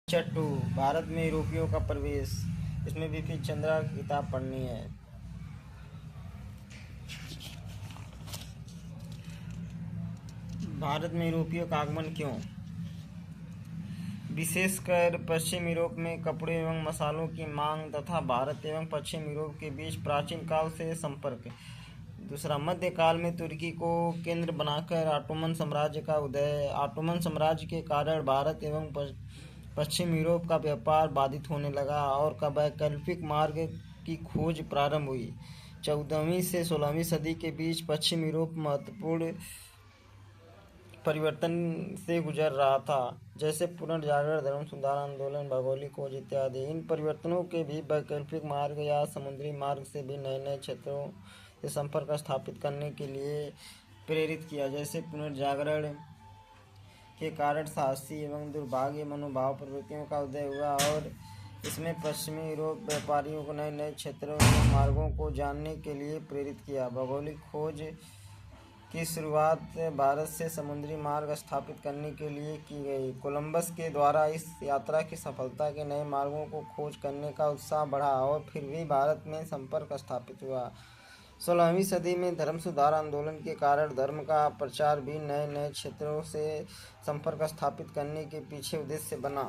Lecture 2 Bharat में यूरोपियों का प्रवेश। इसमें विपिन चंद्रा की किताब पढ़नी है। भारत में यूरोपियों का आगमन क्यों? विशेषकर पश्चिम यूरोप में कपड़े एवं मसालों की मांग तथा भारत एवं पश्चिम यूरोप के बीच प्राचीन काल से संपर्क। दूसरा, मध्यकाल में तुर्की को केंद्र बनाकर ऑटोमन साम्राज्य का उदय। ऑटोमन साम्राज्य के कारण भारत एवं पश्चिम यूरोप का व्यापार बाधित होने लगा और वैकल्पिक मार्ग की खोज प्रारंभ हुई। 14वीं से 16वीं सदी के बीच पश्चिम यूरोप महत्वपूर्ण परिवर्तन से गुजर रहा था, जैसे पुनर्जागरण, धर्म सुधार आंदोलन, भौगोलिक खोज इत्यादि। इन परिवर्तनों के भी वैकल्पिक मार्ग या समुद्री मार्ग से भी नए नए क्षेत्रों से संपर्क स्थापित करने के लिए प्रेरित किया। जैसे पुनर्जागरण के कारण साहसी एवं दुर्भाग्य मनोभाव प्रवृत्तियों का उदय हुआ और इसमें पश्चिमी यूरोप व्यापारियों को नए नए क्षेत्रों एवं मार्गों को जानने के लिए प्रेरित किया। भौगोलिक खोज की शुरुआत भारत से समुद्री मार्ग स्थापित करने के लिए की गई। कोलंबस के द्वारा इस यात्रा की सफलता के नए मार्गों को खोज करने का उत्साह बढ़ा और फिर भी भारत में संपर्क स्थापित हुआ। 16वीं सदी में धर्म सुधार आंदोलन के कारण धर्म का प्रचार भी नए नए क्षेत्रों से संपर्क स्थापित करने के पीछे उद्देश्य बना।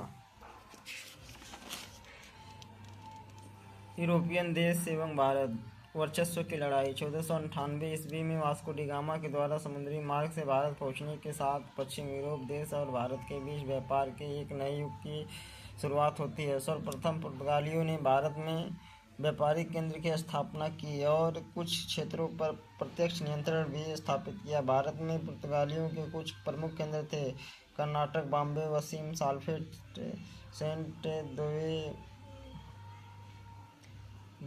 यूरोपियन देश एवं भारत वर्चस्व की लड़ाई। 1498 ईस्वी में वास्को डी गामा के द्वारा समुद्री मार्ग से भारत पहुंचने के साथ पश्चिम यूरोप देश और भारत के बीच व्यापार के एक नए युग की शुरुआत होती है। सर्वप्रथम पुर्तगालियों ने भारत में व्यापारिक केंद्र की स्थापना की और कुछ क्षेत्रों पर प्रत्यक्ष नियंत्रण भी स्थापित किया। भारत में पुर्तगालियों के कुछ प्रमुख केंद्र थे: कर्नाटक, बॉम्बे, वसीम, साल्फेट, सेंट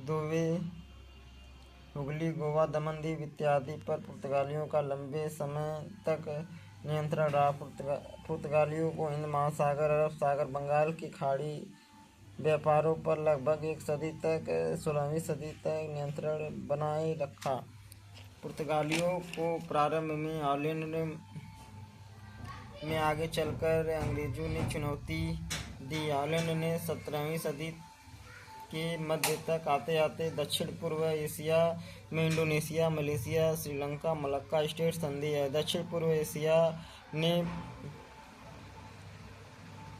दोवे, हुगली, गोवा, दमन द्वीप इत्यादि पर पुर्तगालियों का लंबे समय तक नियंत्रण रहा। पुर्तगालियों को हिंद महासागर, अरब सागर, बंगाल की खाड़ी व्यापारों पर लगभग एक सदी तक 16वीं सदी तक नियंत्रण बनाए रखा। पुर्तगालियों को प्रारंभ में हॉलैंड में आगे चलकर अंग्रेजों ने चुनौती दी। हॉलैंड ने 17वीं सदी के मध्य तक आते आते दक्षिण पूर्व एशिया में Indonesia, Malaysia, Sri Lanka, Malacca state संधि है। दक्षिण पूर्व एशिया ने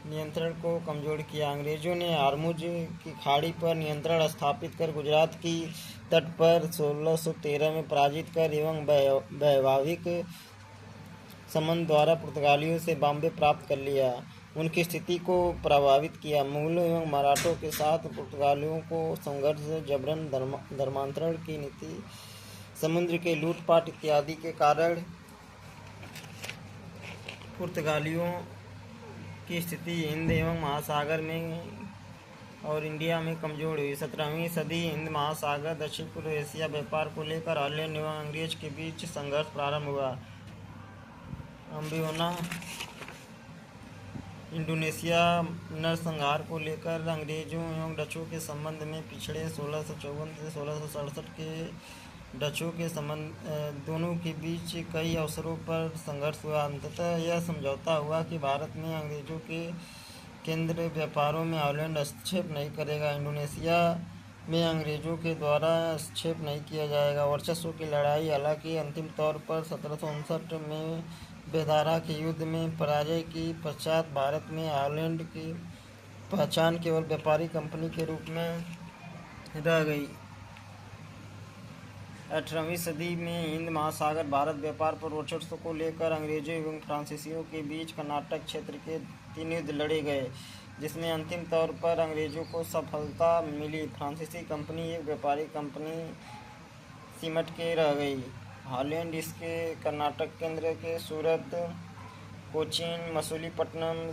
नियंत्रण को कमजोर किया। अंग्रेजों ने हॉर्मुज की खाड़ी पर नियंत्रण स्थापित कर गुजरात की तट पर 1613 में पराजित कर एवं वैवाहिक संबंध द्वारा पुर्तगालियों से बॉम्बे प्राप्त कर लिया। उनकी स्थिति को प्रभावित किया। मुगलों एवं मराठों के साथ पुर्तगालियों को संघर्ष, जबरन धर्मांतरण की नीति, समुद्र के लूटपाट इत्यादि के कारण पुर्तगालियों की स्थिति हिंद एवं महासागर में और इंडिया में कमजोर हुई। 17वीं सदी हिंद महासागर, दक्षिण पूर्व एशिया व्यापार को लेकर हॉलैंड एवं अंग्रेज के बीच संघर्ष प्रारंभ हुआ। अम्बियोना इंडोनेशिया नरसंहार को लेकर अंग्रेजों एवं डचों के संबंध में पिछड़े। 1654 से 1667 के डचों के संबंध दोनों के बीच कई अवसरों पर संघर्ष हुआ। अंततः यह समझौता हुआ कि भारत में अंग्रेजों के केंद्र व्यापारों में हॉलैंड हस्तक्षेप नहीं करेगा। इंडोनेशिया में अंग्रेजों के द्वारा हस्तक्षेप नहीं किया जाएगा। वर्चस्व की लड़ाई। हालांकि अंतिम तौर पर 1759 में बेदारा के युद्ध में पराजय के पश्चात भारत में हॉलैंड की पहचान केवल व्यापारी कंपनी के रूप में रह गई। 18वीं सदी में हिंद महासागर भारत व्यापार पर वर्चस्व को लेकर अंग्रेजों एवं फ्रांसीसियों के बीच कर्नाटक क्षेत्र के 3 युद्ध लड़े गए, जिसमें अंतिम तौर पर अंग्रेजों को सफलता मिली। फ्रांसीसी कंपनी एक व्यापारी कंपनी सिमट के रह गई। हॉलैंड इसके कर्नाटक केंद्र के सूरत, कोचीन, मछलीपट्टनम,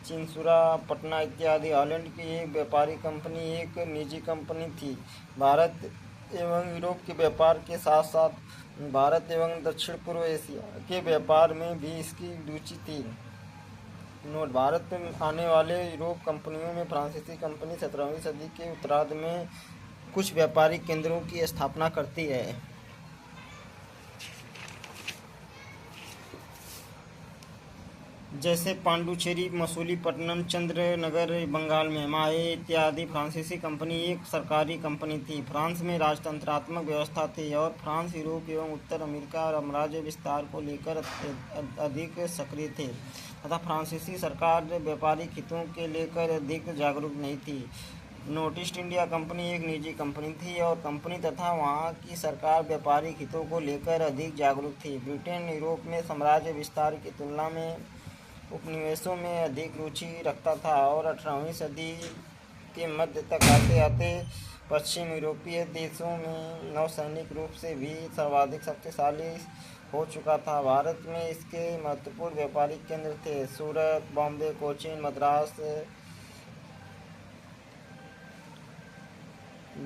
चिंसुरा, पटना इत्यादि हॉलैंड की एक व्यापारी कंपनी एक निजी कंपनी थी। भारत एवं यूरोप के व्यापार के साथ साथ भारत एवं दक्षिण पूर्व एशिया के व्यापार में भी इसकी रुचि थी। नोट: भारत में आने वाले यूरोप कंपनियों में फ्रांसीसी कंपनी 17वीं सदी के उत्तरार्ध में कुछ व्यापारिक केंद्रों की स्थापना करती है। जैसे पांडुचेरी, मसूलीपट्टनम, चंद्रनगर बंगाल में, माहे इत्यादि। फ्रांसीसी कंपनी एक सरकारी कंपनी थी। फ्रांस में राजतंत्रात्मक व्यवस्था थी और फ्रांस यूरोप एवं उत्तर अमेरिका और साम्राज्य विस्तार को लेकर अधिक सक्रिय थे तथा फ्रांसीसी सरकार व्यापारिक हितों के लेकर अधिक जागरूक नहीं थी। नॉर्थ ईस्ट इंडिया कंपनी एक निजी कंपनी थी और कंपनी तथा वहाँ की सरकार व्यापारिक हितों को लेकर अधिक जागरूक थी। ब्रिटेन यूरोप में साम्राज्य विस्तार की तुलना में उपनिवेशों में अधिक रुचि रखता था और 18वीं सदी के मध्य तक आते आते पश्चिम यूरोपीय देशों में नौसैनिक रूप से भी सर्वाधिक शक्तिशाली हो चुका था। भारत में इसके महत्वपूर्ण व्यापारिक केंद्र थे: सूरत, बॉम्बे, कोचीन, मद्रास,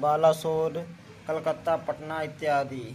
बालासोर, कलकत्ता, पटना इत्यादि।